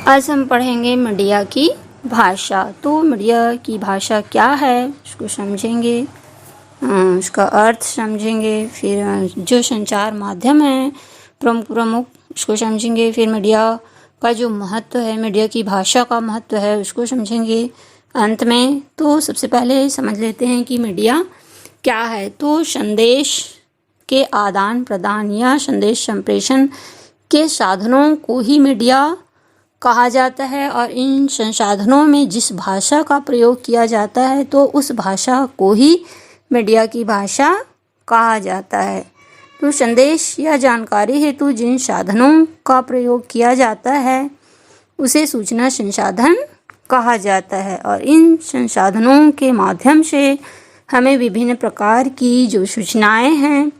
आज हम पढ़ेंगे मीडिया की भाषा। तो मीडिया की भाषा क्या है उसको समझेंगे, उसका अर्थ समझेंगे, फिर जो संचार माध्यम है प्रमुख उसको समझेंगे, फिर मीडिया का जो महत्व है, मीडिया की भाषा का महत्व है उसको समझेंगे अंत में। तो सबसे पहले समझ लेते हैं कि मीडिया क्या है। तो संदेश के आदान प्रदान या संदेश संप्रेषण के साधनों को ही मीडिया कहा जाता है, और इन संसाधनों में जिस भाषा का प्रयोग किया जाता है तो उस भाषा को ही मीडिया की भाषा कहा जाता है। तो संदेश या जानकारी हेतु जिन साधनों का प्रयोग किया जाता है उसे सूचना संसाधन कहा जाता है, और इन संसाधनों के माध्यम से हमें विभिन्न प्रकार की जो सूचनाएं हैं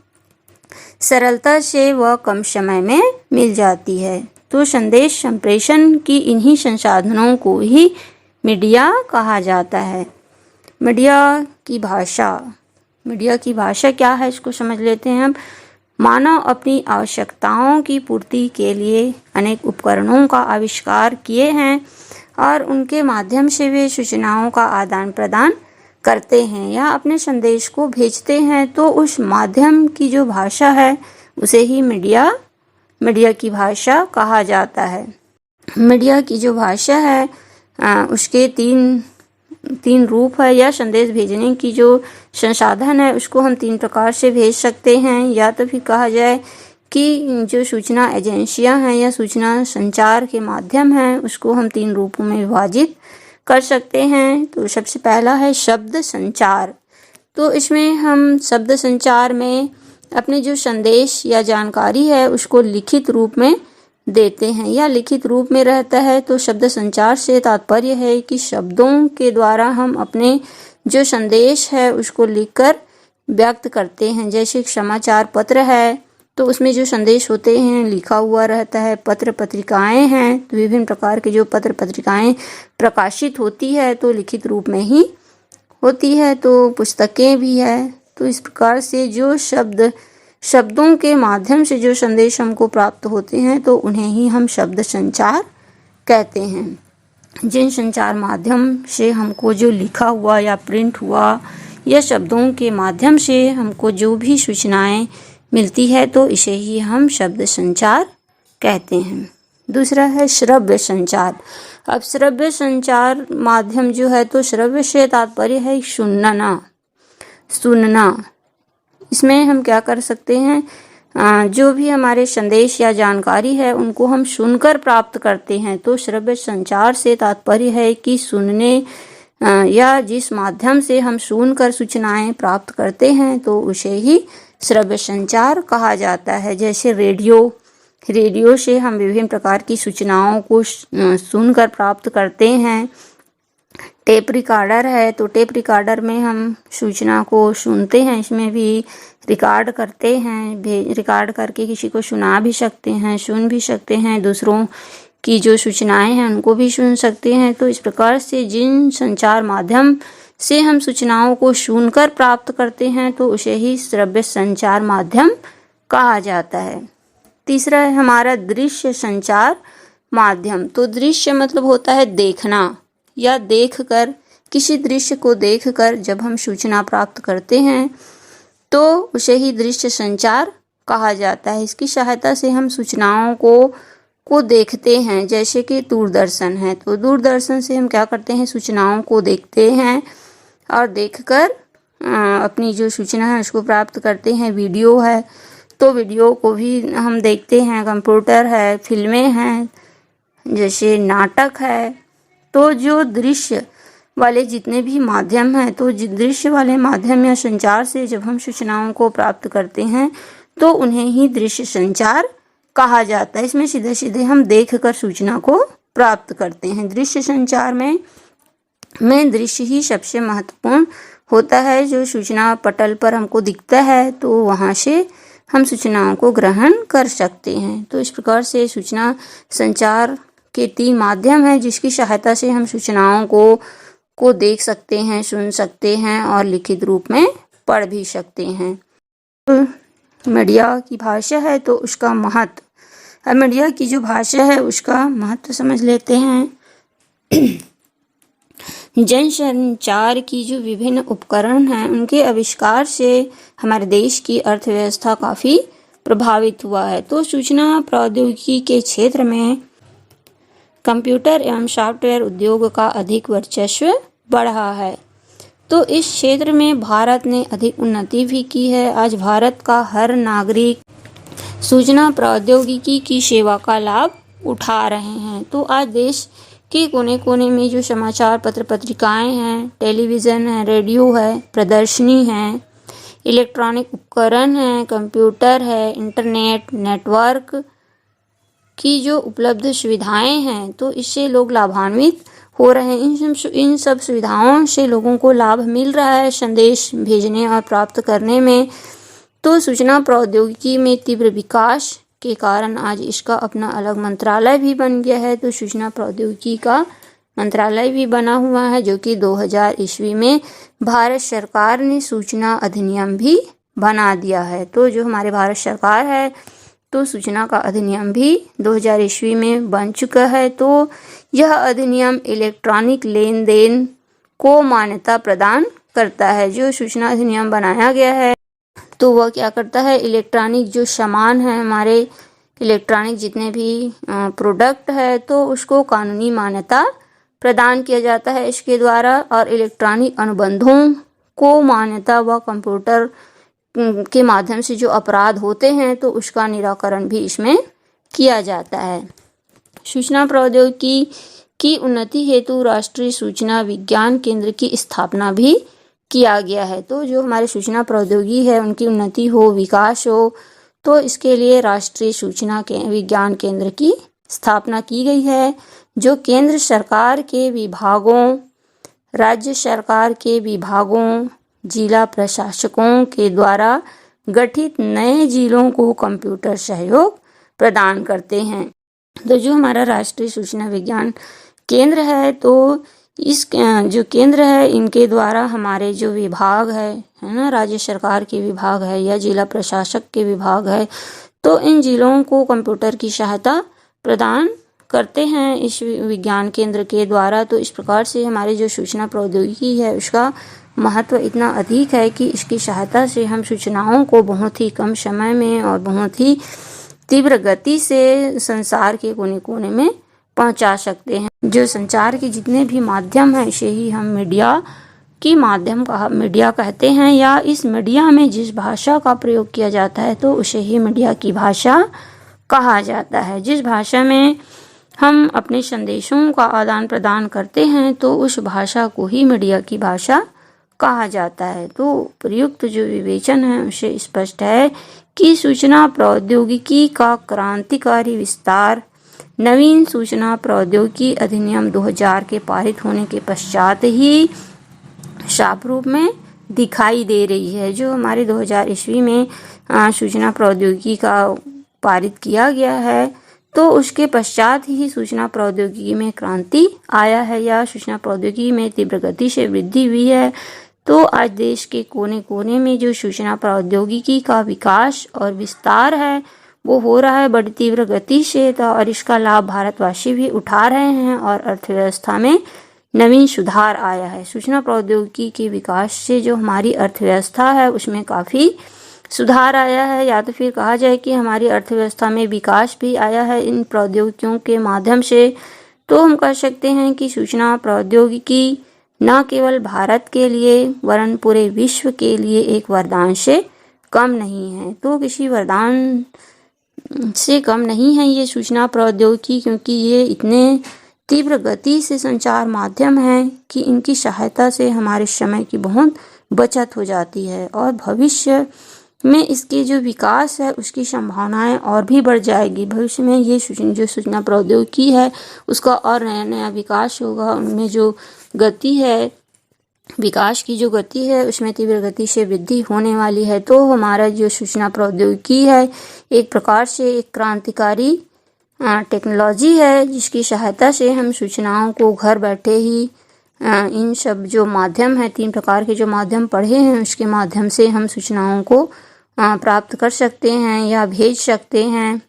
सरलता से व कम समय में मिल जाती है। तो संदेश संप्रेषण की इन्हीं संसाधनों को ही मीडिया कहा जाता है। मीडिया की भाषा क्या है इसको समझ लेते हैं। अब मानव अपनी आवश्यकताओं की पूर्ति के लिए अनेक उपकरणों का आविष्कार किए हैं और उनके माध्यम से वे सूचनाओं का आदान प्रदान करते हैं या अपने संदेश को भेजते हैं। तो उस माध्यम की जो भाषा है उसे ही मीडिया की भाषा कहा जाता है। मीडिया की जो भाषा है उसके तीन रूप है, या संदेश भेजने की जो संसाधन है उसको हम तीन प्रकार से भेज सकते हैं, या तो फिर कहा जाए कि जो सूचना एजेंसियां हैं या सूचना संचार के माध्यम हैं उसको हम तीन रूपों में विभाजित कर सकते हैं। तो सबसे पहला है शब्द संचार। तो इसमें हम शब्द संचार में अपने जो संदेश या जानकारी है उसको लिखित रूप में देते हैं या लिखित रूप में रहता है। तो शब्द संचार से तात्पर्य है कि शब्दों के द्वारा हम अपने जो संदेश है उसको लिखकर व्यक्त करते हैं। जैसे समाचार पत्र है तो उसमें जो संदेश होते हैं लिखा हुआ रहता है। पत्र पत्रिकाएं हैं तो विभिन्न प्रकार के जो पत्र पत्रिकाएं प्रकाशित होती है तो लिखित रूप में ही होती है। तो पुस्तकें भी है। तो इस प्रकार से जो शब्दों के माध्यम से जो संदेश हमको प्राप्त होते हैं तो उन्हें ही हम शब्द संचार कहते हैं। जिन संचार माध्यम से हमको जो लिखा हुआ या प्रिंट हुआ या शब्दों के माध्यम से हमको जो भी सूचनाएं मिलती है तो इसे ही हम शब्द संचार कहते हैं। दूसरा है श्रव्य संचार। अब श्रव्य संचार माध्यम जो है तो श्रव्य से तात्पर्य है सुनना। इसमें हम क्या कर सकते हैं, जो भी हमारे संदेश या जानकारी है उनको हम सुनकर प्राप्त करते हैं। तो श्रव्य संचार से तात्पर्य है कि सुनने या जिस माध्यम से हम सुनकर सूचनाएं प्राप्त करते हैं तो उसे ही श्रव्य संचार कहा जाता है। जैसे रेडियो से हम विभिन्न प्रकार की सूचनाओं को सुनकर प्राप्त करते हैं। टेप रिकॉर्डर है तो टेप रिकॉर्डर में हम सूचना को सुनते हैं, इसमें भी रिकॉर्ड करते हैं, रिकॉर्ड करके किसी को सुना भी सकते हैं, सुन भी सकते हैं, दूसरों की जो सूचनाएं हैं उनको भी सुन सकते हैं। तो इस प्रकार से जिन संचार माध्यम से हम सूचनाओं को सुनकर प्राप्त करते हैं तो उसे ही श्रव्य संचार माध्यम कहा जाता है। तीसरा है हमारा दृश्य संचार माध्यम। तो दृश्य मतलब होता है देखना या देखकर, किसी दृश्य को देखकर जब हम सूचना प्राप्त करते हैं तो उसे ही दृश्य संचार कहा जाता है। इसकी सहायता से हम सूचनाओं को देखते हैं। जैसे कि दूरदर्शन है तो दूरदर्शन से हम क्या करते हैं, सूचनाओं को देखते हैं और देखकर अपनी जो सूचना है उसको प्राप्त करते हैं। वीडियो है तो वीडियो को भी हम देखते हैं। कंप्यूटर है, फिल्में हैं, जैसे नाटक है। तो जो दृश्य वाले जितने भी माध्यम हैं तो दृश्य वाले माध्यम या संचार से जब हम सूचनाओं को प्राप्त करते हैं तो उन्हें ही दृश्य संचार कहा जाता है। इसमें सीधे सीधे हम देखकर सूचना को प्राप्त करते हैं। दृश्य संचार में दृश्य ही सबसे महत्वपूर्ण होता है। जो सूचना पटल पर हमको दिखता है तो वहाँ से हम सूचनाओं को ग्रहण कर सकते हैं। तो इस प्रकार से सूचना संचार के तीन माध्यम हैं जिसकी सहायता से हम सूचनाओं को देख सकते हैं, सुन सकते हैं और लिखित रूप में पढ़ भी सकते हैं। तो मीडिया की भाषा है तो उसका महत्व अब मीडिया की जो भाषा है उसका महत्व समझ लेते हैं। जनसंचार की जो विभिन्न उपकरण हैं उनके आविष्कार से हमारे देश की अर्थव्यवस्था काफ़ी प्रभावित हुआ है। तो सूचना प्रौद्योगिकी के क्षेत्र में कंप्यूटर एवं सॉफ्टवेयर उद्योग का अधिक वर्चस्व बढ़ा है। तो इस क्षेत्र में भारत ने अधिक उन्नति भी की है। आज भारत का हर नागरिक सूचना प्रौद्योगिकी की सेवा का लाभ उठा रहे हैं। तो आज देश के कोने कोने में जो समाचार पत्र पत्रिकाएं हैं, टेलीविज़न है, रेडियो है, प्रदर्शनी है, इलेक्ट्रॉनिक उपकरण हैं, कंप्यूटर है, इंटरनेट नेटवर्क की जो उपलब्ध सुविधाएं हैं, तो इससे लोग लाभान्वित हो रहे हैं। इन सब सुविधाओं से लोगों को लाभ मिल रहा है संदेश भेजने और प्राप्त करने में। तो सूचना प्रौद्योगिकी में तीव्र विकास के कारण आज इसका अपना अलग मंत्रालय भी बन गया है। तो सूचना प्रौद्योगिकी का मंत्रालय भी बना हुआ है, जो कि 2000 ईस्वी में भारत सरकार ने सूचना अधिनियम भी बना दिया है। तो जो हमारे भारत सरकार है तो सूचना का अधिनियम भी 2000 ईस्वी में बन चुका है। तो यह अधिनियम इलेक्ट्रॉनिक लेन देन को मान्यता प्रदान करता है। जो सूचना अधिनियम बनाया गया है तो वह क्या करता है, इलेक्ट्रॉनिक जो सामान है, हमारे इलेक्ट्रॉनिक जितने भी प्रोडक्ट है, तो उसको कानूनी मान्यता प्रदान किया जाता है इसके द्वारा। और इलेक्ट्रॉनिक अनुबंधों को मान्यता व कंप्यूटर के माध्यम से जो अपराध होते हैं तो उसका निराकरण भी इसमें किया जाता है। सूचना प्रौद्योगिकी की उन्नति हेतु राष्ट्रीय सूचना विज्ञान केंद्र की स्थापना भी किया गया है। तो जो हमारे सूचना प्रौद्योगिकी है उनकी उन्नति हो, विकास हो, तो इसके लिए राष्ट्रीय सूचना विज्ञान केंद्र की स्थापना की गई है, जो केंद्र सरकार के विभागों, राज्य सरकार के विभागों, जिला प्रशासकों के द्वारा गठित नए जिलों को कंप्यूटर सहयोग प्रदान करते हैं। तो जो हमारा राष्ट्रीय सूचना विज्ञान केंद्र है, तो इस जो केंद्र है इनके द्वारा हमारे जो विभाग है ना, राज्य सरकार के विभाग है या जिला प्रशासक के विभाग है, तो इन जिलों को कंप्यूटर की सहायता प्रदान करते हैं इस विज्ञान केंद्र के द्वारा। तो इस प्रकार से हमारे जो सूचना प्रौद्योगिकी है उसका महत्व इतना अधिक है कि इसकी सहायता से हम सूचनाओं को बहुत ही कम समय में और बहुत ही तीव्र गति से संसार के कोने कोने में पहुंचा सकते हैं। जो संचार के जितने भी माध्यम हैं इसे ही हम मीडिया की माध्यम मीडिया कहते हैं, या इस मीडिया में जिस भाषा का प्रयोग किया जाता है तो उसे ही मीडिया की भाषा कहा जाता है। जिस भाषा में हम अपने संदेशों का आदान प्रदान करते हैं तो उस भाषा को ही मीडिया की भाषा कहा जाता है। तो प्रयुक्त जो विवेचन है उसे स्पष्ट है कि सूचना प्रौद्योगिकी का क्रांतिकारी विस्तार नवीन सूचना प्रौद्योगिकी अधिनियम 2000 के पारित होने के पश्चात ही साफ रूप में दिखाई दे रही है। जो हमारे 2000 ईस्वी में सूचना प्रौद्योगिकी का पारित किया गया है तो उसके पश्चात ही सूचना प्रौद्योगिकी में क्रांति आया है या सूचना प्रौद्योगिकी में तीव्र गति से वृद्धि हुई है। तो आज देश के कोने कोने में जो सूचना प्रौद्योगिकी का विकास और विस्तार है वो हो रहा है बड़ी तीव्र गति से, तो और इसका लाभ भारतवासी भी उठा रहे हैं और अर्थव्यवस्था में नवीन सुधार आया है। सूचना प्रौद्योगिकी के विकास से जो हमारी अर्थव्यवस्था है उसमें काफ़ी सुधार आया है, या तो फिर कहा जाए कि हमारी अर्थव्यवस्था में विकास भी आया है इन प्रौद्योगिकियों के माध्यम से। तो हम कह सकते हैं कि सूचना प्रौद्योगिकी न केवल भारत के लिए वरन पूरे विश्व के लिए एक वरदान से कम नहीं है। तो किसी वरदान से कम नहीं है ये सूचना प्रौद्योगिकी, क्योंकि ये इतने तीव्र गति से संचार माध्यम है कि इनकी सहायता से हमारे समय की बहुत बचत हो जाती है और भविष्य में इसके जो विकास है उसकी संभावनाएं और भी बढ़ जाएगी। भविष्य में ये जो सूचना प्रौद्योगिकी है उसका और नया नया विकास होगा, उनमें जो गति है विकास की जो गति है उसमें तीव्र गति से वृद्धि होने वाली है। तो हमारा जो सूचना प्रौद्योगिकी है एक प्रकार से एक क्रांतिकारी टेक्नोलॉजी है जिसकी सहायता से हम सूचनाओं को घर बैठे ही इन सब जो माध्यम है 3 प्रकार के जो माध्यम पढ़े हैं उसके माध्यम से हम सूचनाओं को प्राप्त कर सकते हैं या भेज सकते हैं।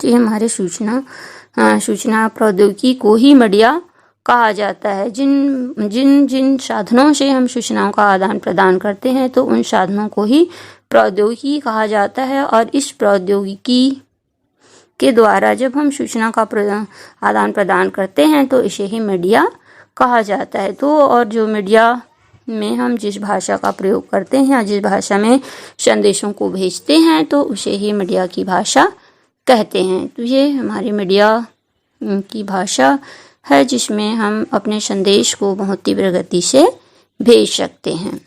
ये हमारे सूचना प्रौद्योगिकी को ही मीडिया कहा जाता है। जिन साधनों से हम सूचनाओं का आदान प्रदान करते हैं तो उन साधनों को ही प्रौद्योगिकी कहा जाता है। और इस प्रौद्योगिकी के द्वारा जब हम सूचना का आदान प्रदान करते हैं तो इसे ही मीडिया कहा जाता है। तो और जो मीडिया में हम जिस भाषा का प्रयोग करते हैं या जिस भाषा में संदेशों को भेजते हैं तो उसे ही मीडिया की भाषा कहते हैं। तो ये हमारी मीडिया की भाषा है जिसमें हम अपने संदेश को बहुत तीव्र गति से भेज सकते हैं।